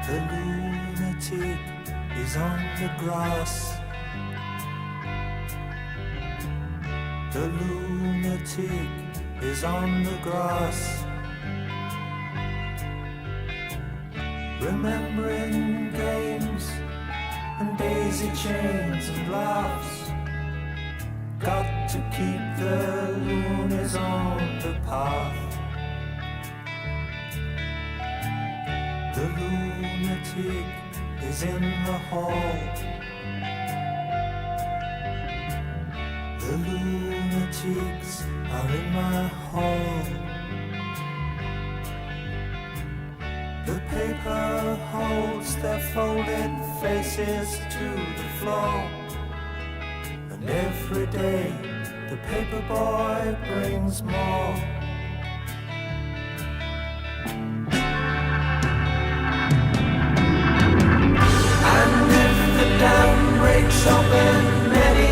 The lunatic is on the grass. The lunatic is on the grass. Remembering games and daisy chains and laughs. Got to keep the loonies on the path. The lunatic is in the hall. The lunatics are in my hall. The paper holds their folded faces to the floor. And every day the paper boy brings more. Dam breaks open many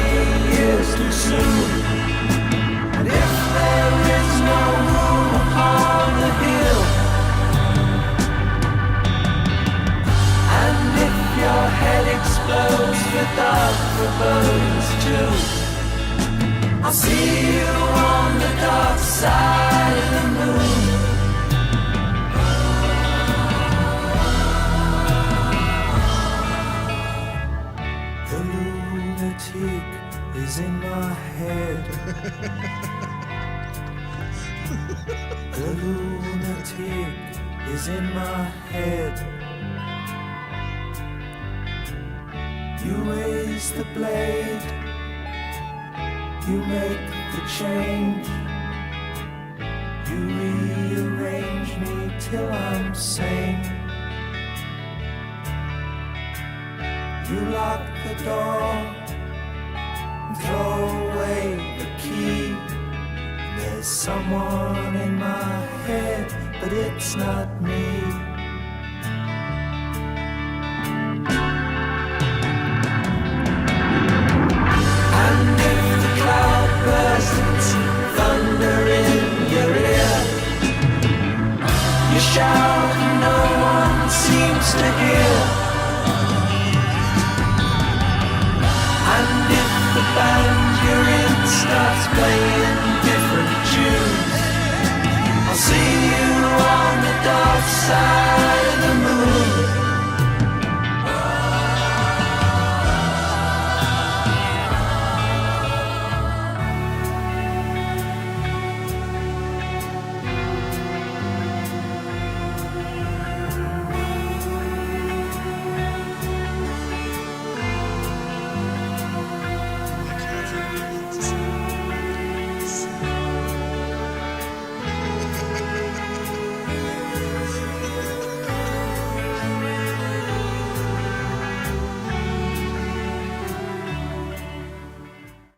years too soon. And if there is no room upon the hill, and if your head explodes without forebodings too, I'll see you on the dark side of the moon. The lunatic is in my head. The lunatic is in my head. You raise the blade, you make the change. You rearrange me till I'm sane. You lock the door and throw away the key. There's someone in my head, but it's not me. And if the cloud bursts thunder in your ear, you shout and no one seems to hear.